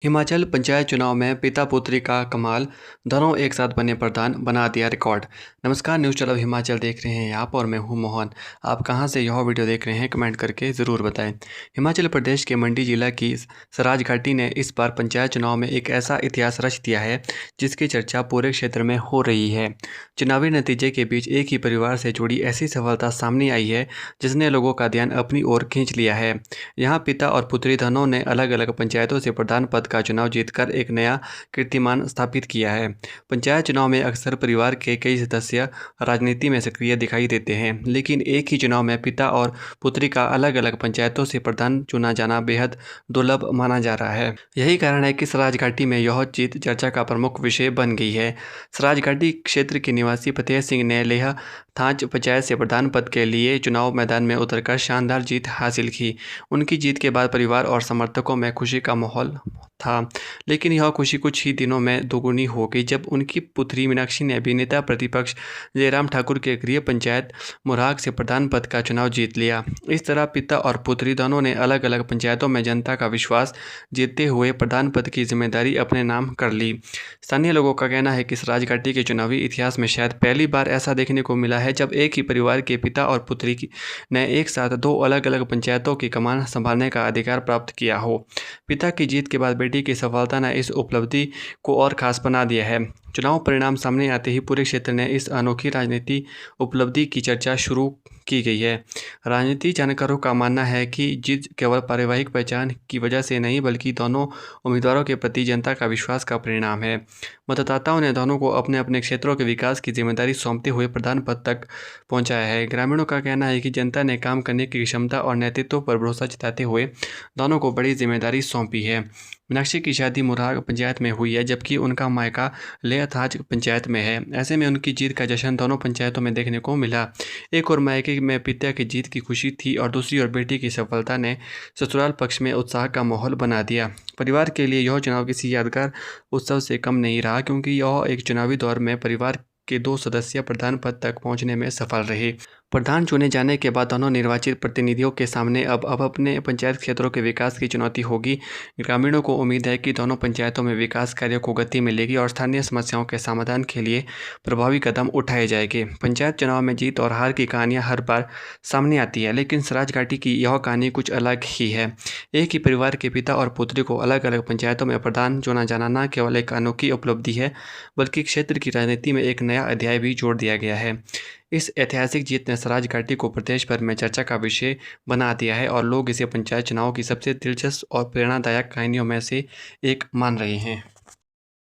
हिमाचल पंचायत चुनाव में पिता पुत्री का कमाल, दोनों एक साथ बने प्रधान, बना दिया रिकॉर्ड। नमस्कार, न्यूज़ 12 हिमाचल देख रहे हैं आप और मैं हूं मोहन। आप कहां से यह वीडियो देख रहे हैं कमेंट करके ज़रूर बताएं। हिमाचल प्रदेश के मंडी जिला की सराज घाटी ने इस बार पंचायत चुनाव में एक ऐसा इतिहास रच दिया है जिसकी चर्चा पूरे क्षेत्र में हो रही है। चुनावी नतीजे के बीच एक ही परिवार से जुड़ी ऐसी सफलता सामने आई है जिसने लोगों का ध्यान अपनी ओर खींच लिया है। यहाँ पिता और पुत्री दोनों ने अलग अलग पंचायतों से प्रधान पद का चुनाव जीतकर एक नया कीर्तिमान स्थापित किया है। पंचायत चुनाव में अक्सर परिवार के कई सदस्य राजनीति में सक्रिय दिखाई देते हैं, लेकिन एक ही चुनाव में पिता और पुत्री का अलग अलग पंचायतों से प्रधान चुना जाना बेहद दुर्लभ माना जा रहा है। यही कारण है कि सराज घाटी में यह जीत चर्चा का प्रमुख विषय बन गई है। सराज घाटी क्षेत्र के निवासी फतेह सिंह ने लेह थाच पंचायत से प्रधान पद के लिए चुनाव मैदान में उतरकर शानदार जीत हासिल की। उनकी जीत के बाद परिवार और समर्थकों में खुशी का माहौल था, लेकिन यह खुशी कुछ ही दिनों में दोगुनी हो गई जब उनकी पुत्री मीनाक्षी ने भी नेता प्रतिपक्ष जयराम ठाकुर के गृह पंचायत मुराग से प्रधान पद का चुनाव जीत लिया। इस तरह पिता और पुत्री दोनों ने अलग अलग पंचायतों में जनता का विश्वास जीतते हुए प्रधान पद की जिम्मेदारी अपने नाम कर ली। स्थानीय लोगों का कहना है कि सराज घाटी के चुनावी इतिहास में शायद पहली बार ऐसा देखने को मिला है जब एक ही परिवार के पिता और पुत्री ने एक साथ दो अलग अलग पंचायतों की कमान संभालने का अधिकार प्राप्त किया हो। पिता की जीत के बाद बेटी की सफलता ने इस उपलब्धि को और खास बना दिया है। चुनाव परिणाम सामने आते ही पूरे क्षेत्र ने इस अनोखी राजनीति उपलब्धि की चर्चा शुरू की गई है। राजनीति जानकारों का मानना है कि जीत केवल पारिवारिक पहचान की वजह से नहीं बल्कि दोनों उम्मीदवारों के प्रति जनता का विश्वास का परिणाम है। मतदाताओं ने दोनों को अपने अपने क्षेत्रों के विकास की जिम्मेदारी सौंपते हुए प्रधान पद तक पहुंचाया है। ग्रामीणों का कहना है कि जनता ने काम करने की क्षमता और नेतृत्व पर भरोसा जताते हुए दोनों को बड़ी जिम्मेदारी सौंपी है। मीनाक्षी की शादी मुराग पंचायत में हुई है जबकि उनका मायका लेह थाच पंचायत में है। ऐसे में उनकी जीत का जश्न दोनों पंचायतों में देखने को मिला। एक और मायके में पिता की जीत की खुशी थी और दूसरी ओर बेटी की सफलता ने ससुराल पक्ष में उत्साह का माहौल बना दिया। परिवार के लिए यह चुनाव किसी यादगार उत्सव से कम नहीं रहा, क्योंकि यह एक चुनावी दौर में परिवार के दो सदस्य प्रधान पद तक पहुंचने में सफल रहे। प्रधान चुने जाने के बाद दोनों निर्वाचित प्रतिनिधियों के सामने अब अपने पंचायत क्षेत्रों के विकास की चुनौती होगी। ग्रामीणों को उम्मीद है कि दोनों पंचायतों में विकास कार्यों को गति मिलेगी और स्थानीय समस्याओं के समाधान के लिए प्रभावी कदम उठाए जाएंगे। पंचायत चुनाव में जीत और हार की कहानियां हर बार सामने आती है, लेकिन सराज घाटी की यह कहानी कुछ अलग ही है। एक ही परिवार के पिता और पुत्री को अलग अलग पंचायतों में प्रधान चुना जाना न केवल एक अनोखी उपलब्धि है बल्कि क्षेत्र की राजनीति में एक नया अध्याय भी जोड़ दिया गया है। इस ऐतिहासिक जीत ने सराज घाटी को प्रदेश भर में चर्चा का विषय बना दिया है और लोग इसे पंचायत चुनाव की सबसे दिलचस्प और प्रेरणादायक कहानियों में से एक मान रहे हैं।